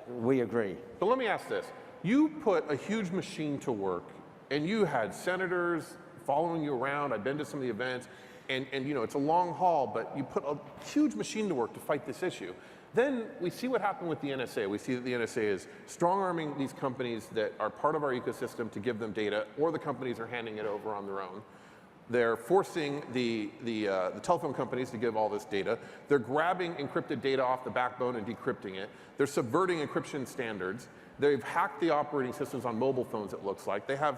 We agree. But let me ask this. You put a huge machine to work, and you had senators following you around. I've been to some of the events, and you know, it's a long haul, but you put a huge machine to work to fight this issue. Then we see what happened with the NSA. We see that the NSA is strong-arming these companies that are part of our ecosystem to give them data, or the companies are handing it over on their own. They're forcing the telephone companies to give all this data. They're grabbing encrypted data off the backbone and decrypting it. They're subverting encryption standards. They've hacked the operating systems on mobile phones, it looks like. They have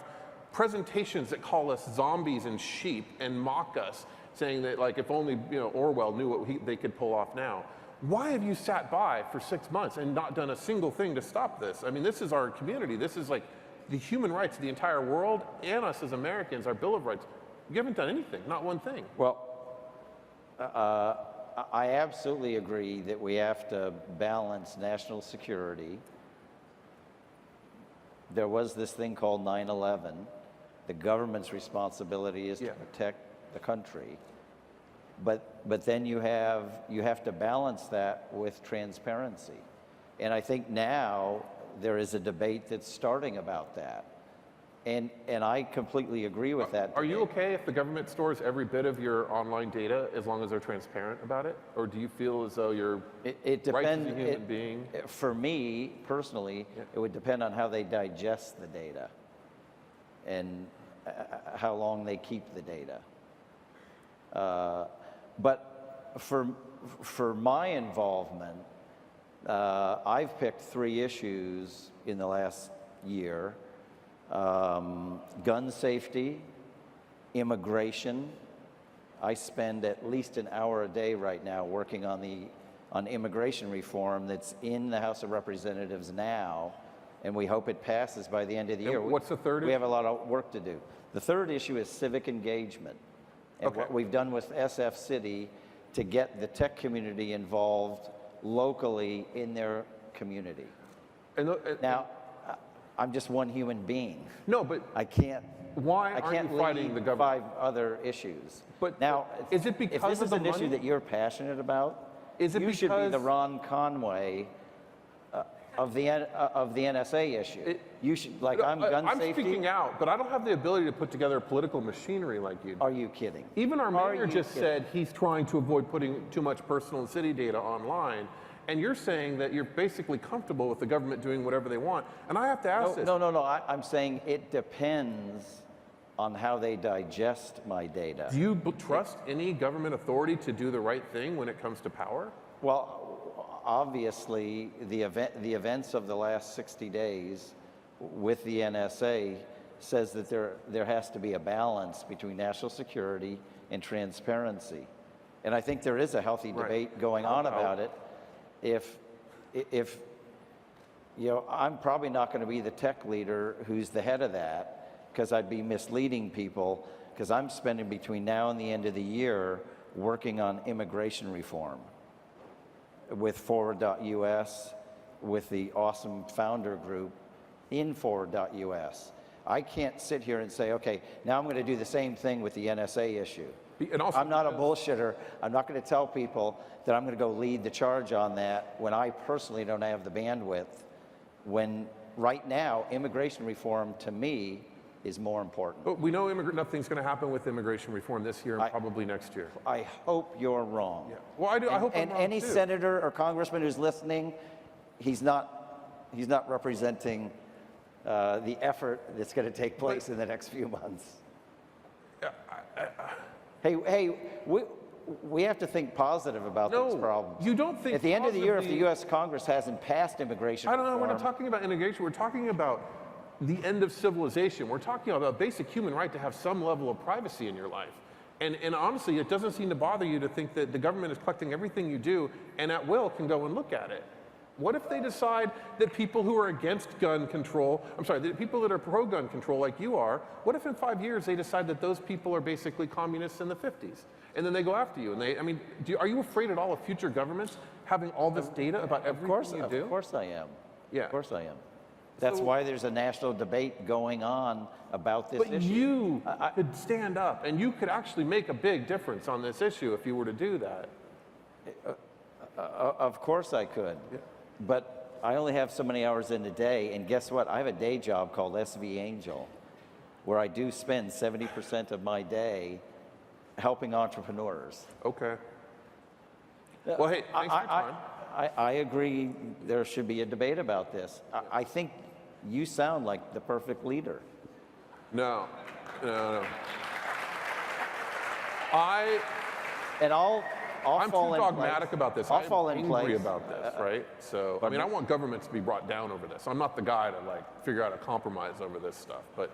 presentations that call us zombies and sheep and mock us, saying that, like, if only Orwell knew what they could pull off now. Why have you sat by for 6 months and not done a single thing to stop this? I mean, this is our community. This is like the human rights of the entire world and us as Americans, our Bill of Rights. You haven't done anything, not one thing. Well, I absolutely agree that we have to balance national security. There was this thing called 9/11. The government's responsibility is to protect the country. But then you have to balance that with transparency. And I think now there is a debate that's starting about that. And I completely agree with that. Are you okay if the government stores every bit of your online data as long as they're transparent about it? Or do you feel as though you're it depends, right as a human being? For me, personally, it would depend on how they digest the data and how long they keep the data. But for my involvement, I've picked 3 issues in the last year. Gun safety, immigration. I spend at least an hour a day right now working on immigration reform that's in the House of Representatives now, and we hope it passes by the end of the year. What's the third issue? We have a lot of work to do. The third issue is civic engagement, and what we've done with SF City to get the tech community involved locally in their community. Now, I'm just one human being. No, but I can't. Why aren't you fighting the government? 5 other issues. But now, is it because if this of is the an money? issue that you're passionate about, Is it you should be the Ron Conway of the NSA issue. You should, like, I'm gun safety. I'm speaking out, but I don't have the ability to put together a political machinery like you do. Are you kidding? Even our mayor just said he's trying to avoid putting too much personal and city data online. And you're saying that you're basically comfortable with the government doing whatever they want. And I have to ask this. No. I'm saying it depends on how they digest my data. Do you trust any government authority to do the right thing when it comes to power? Well, obviously, the events of the last 60 days with the NSA says that there has to be a balance between national security and transparency. And I think there is a healthy debate going on about it. If I'm probably not going to be the tech leader who's the head of that, because I'd be misleading people, because I'm spending between now and the end of the year working on immigration reform with Forward.us, with the awesome founder group in Forward.us. I can't sit here and say, okay, now I'm going to do the same thing with the NSA issue. And also, I'm not a bullshitter. I'm not going to tell people that I'm going to go lead the charge on that when I personally don't have the bandwidth, when right now immigration reform to me is more important. But we know nothing's going to happen with immigration reform this year and probably next year. I hope you're wrong. Yeah. Well, I do. I hope I'm wrong any too. senator or congressman who's listening, he's not representing the effort that's going to take place in the next few months. Hey, we have to think positive about these problems. You don't think at the end of the year, if the U.S. Congress hasn't passed immigration reform, I don't know, we're not talking about immigration, we're talking about the end of civilization. We're talking about a basic human right to have some level of privacy in your life. And honestly, it doesn't seem to bother you to think that the government is collecting everything you do and at will can go and look at it. What if they decide that people who are against gun control, the people that are pro-gun control like you are, what if in 5 years they decide that those people are basically communists in the 50s? And then they go after you. And are you afraid at all of future governments having all this data about everything you do? Of course I am. Yeah. Of course I am. That's why there's a national debate going on about this issue. But you could stand up and you could actually make a big difference on this issue if you were to do that. Of course I could. Yeah. But I only have so many hours in a day, and guess what? I have a day job called SV Angel, where I do spend 70% of my day helping entrepreneurs. Okay. Well, hey, thanks for your time. I agree there should be a debate about this. I think you sound like the perfect leader. No. And I'll I'm fall too in dogmatic place. about this. I'll fall in I'm angry place. about this, right? So, I mean, I want government to be brought down over this. I'm not the guy to like figure out a compromise over this stuff, but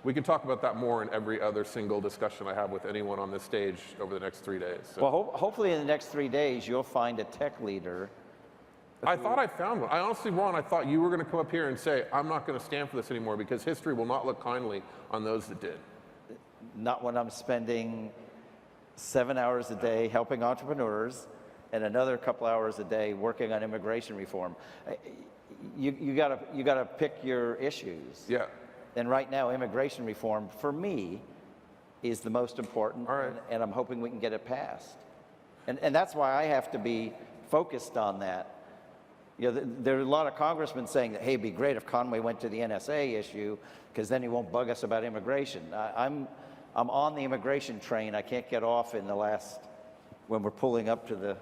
we can talk about that more in every other single discussion I have with anyone on this stage over the next 3 days. So. Well, hopefully in the next 3 days, you'll find a tech leader. I thought I found one. I honestly, Ron, I thought you were going to come up here and say, I'm not going to stand for this anymore because history will not look kindly on those that did. Not when I'm spending 7 hours a day helping entrepreneurs and another couple hours a day working on immigration reform. You gotta pick your issues. Yeah. And right now, immigration reform, for me, is the most important, All right. and I'm hoping we can get it passed. And that's why I have to be focused on that. You know, there are a lot of congressmen saying that, hey, it'd be great if Conway went to the NSA issue, because then he won't bug us about immigration. I'm on the immigration train. I can't get off in the last, when we're pulling up to the